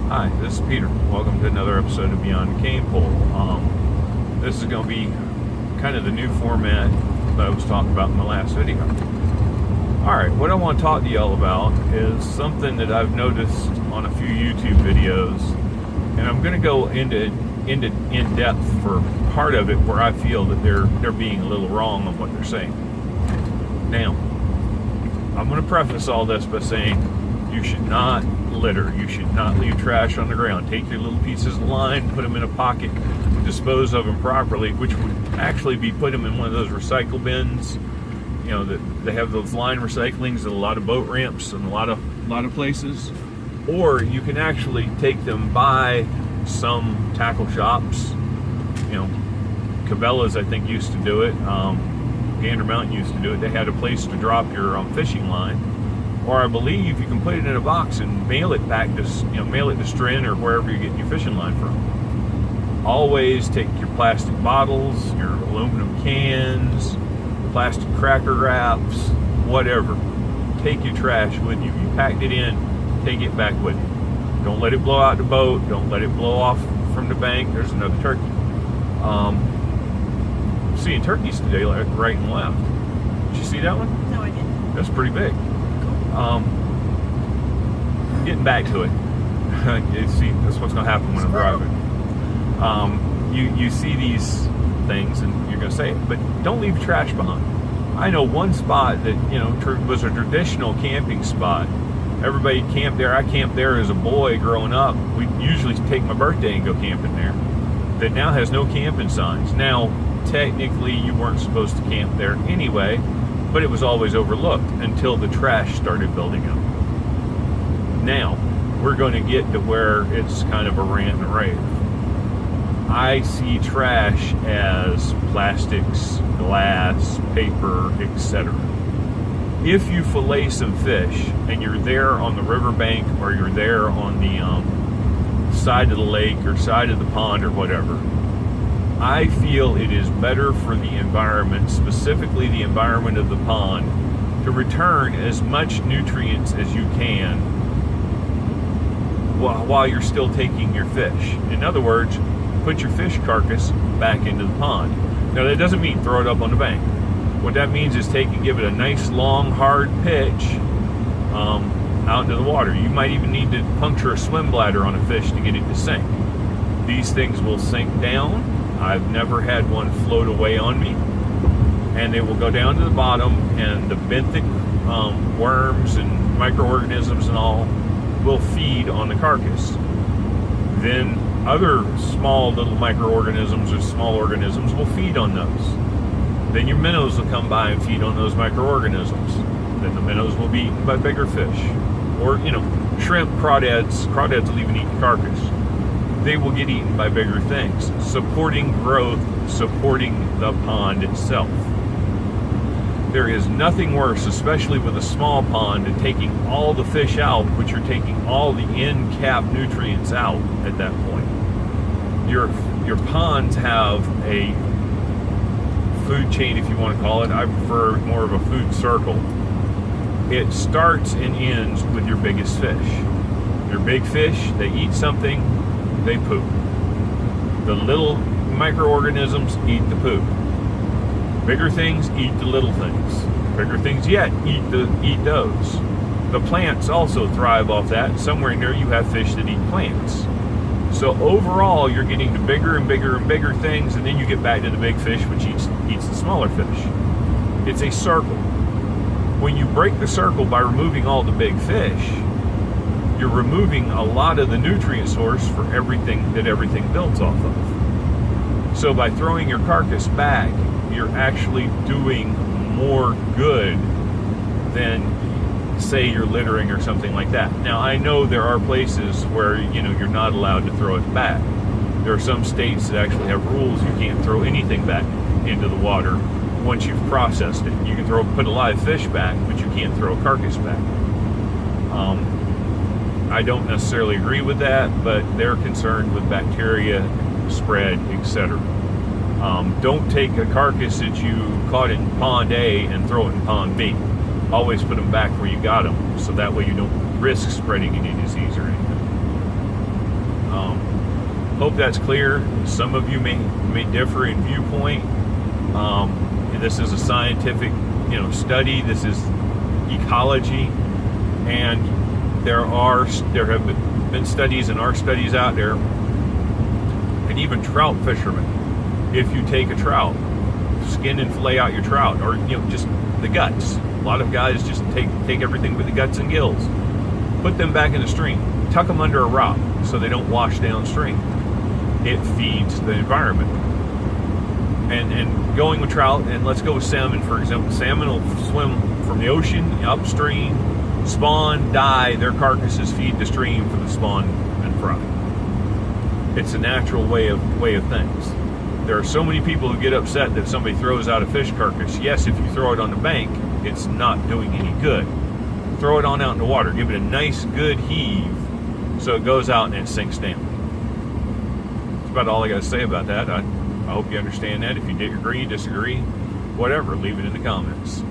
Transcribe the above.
Hi, this is Peter. Welcome to another episode of Beyond the Cane Pole. This is going to be kind of the new format that I was talking about in the last video. Alright, what I want to talk to y'all about is something that I've noticed on a few YouTube videos, and I'm going to go into in depth for part of it where I feel that they're being a little wrong on what they're saying. Now, I'm going to preface all this by saying you should not litter. You should not leave trash on the ground. Take your little pieces of line, put them in a pocket, dispose of them properly, which would actually be put them in one of those recycle bins. You know, that they have those line recyclings at a lot of boat ramps and a lot of places. Or you can actually take them by some tackle shops. You know, Cabela's I think used to do it. Gander Mountain used to do it. They had a place to drop your fishing line. Or I believe you can put it in a box and mail it back to, mail it to Strin or wherever you're getting your fishing line from. Always take your plastic bottles, your aluminum cans, plastic cracker wraps, whatever. Take your trash with you. You packed it in, take it back with you. Don't let it blow out the boat. Don't let it blow off from the bank. There's another turkey. Seeing turkeys today, like right and left. Did you see that one? No, I didn't. That's pretty big. Getting back to it. You see, that's what's going to happen when I'm driving. You see these things and you're going to say it, but don't leave trash behind. I know one spot that was a traditional camping spot. Everybody camped there. I camped there as a boy growing up. We usually take my birthday and go camping there. That now has no camping signs. Now, technically, you weren't supposed to camp there anyway, but it was always overlooked until the trash started building up. Now, we're going to get to where it's kind of a rant and rave. I see trash as plastics, glass, paper, etc. If you fillet some fish and you're there on the riverbank or you're there on the side of the lake or side of the pond or whatever, I feel it is better for the environment, specifically the environment of the pond, to return as much nutrients as you can while you're still taking your fish. In other words, put your fish carcass back into the pond. Now that doesn't mean throw it up on the bank. What that means is give it a nice long hard pitch out into the water. You might even need to puncture a swim bladder on a fish to get it to sink. These things will sink down. I've never had one float away on me, and they will go down to the bottom, and the benthic worms and microorganisms and all will feed on the carcass. Then other small little microorganisms or small organisms will feed on those. Then your minnows will come by and feed on those microorganisms. Then the minnows will be eaten by bigger fish. Or, shrimp, crawdads will even eat the carcass. They will get eaten by bigger things, supporting growth, supporting the pond itself. There is nothing worse, especially with a small pond, than taking all the fish out, but you're taking all the end cap nutrients out at that point. Your ponds have a food chain, if you want to call it. I prefer more of a food circle. It starts and ends with your biggest fish. Your big fish, they eat something, they poop. The little microorganisms eat the poop. Bigger things eat the little things. Bigger things yet eat those. The plants also thrive off that. Somewhere in there you have fish that eat plants. So overall you're getting the bigger and bigger and bigger things, and then you get back to the big fish, which eats the smaller fish. It's a circle. When you break the circle by removing all the big fish, you're removing a lot of the nutrient source for everything that everything builds off of. So by throwing your carcass back, you're actually doing more good than, say, you're littering or something like that. Now, I know there are places where, you're not allowed to throw it back. There are some states that actually have rules you can't throw anything back into the water once you've processed it. You can put a live fish back, but you can't throw a carcass back. I don't necessarily agree with that, but they're concerned with bacteria spread, etc. Don't take a carcass that you caught in pond A and throw it in pond B. Always put them back where you got them, so that way you don't risk spreading any disease or anything. Hope that's clear. Some of you may differ in viewpoint. This is a scientific, study. This is ecology, and there have been studies and are studies out there, and even trout fishermen. If you take a trout, skin and fillet out your trout, or just the guts. A lot of guys just take everything with the guts and gills, put them back in the stream, tuck them under a rock so they don't wash downstream. It feeds the environment. And going with trout, and let's go with salmon, for example. Salmon will swim from the ocean upstream, spawn, die, their carcasses feed the stream for the spawn and fry. It's a natural way of things. There are so many people who get upset that somebody throws out a fish carcass. Yes, if you throw it on the bank, it's not doing any good. Throw it on out in the water. Give it a nice, good heave so it goes out and it sinks down. That's about all I got to say about that. I hope you understand that. If you agree, disagree, whatever, leave it in the comments.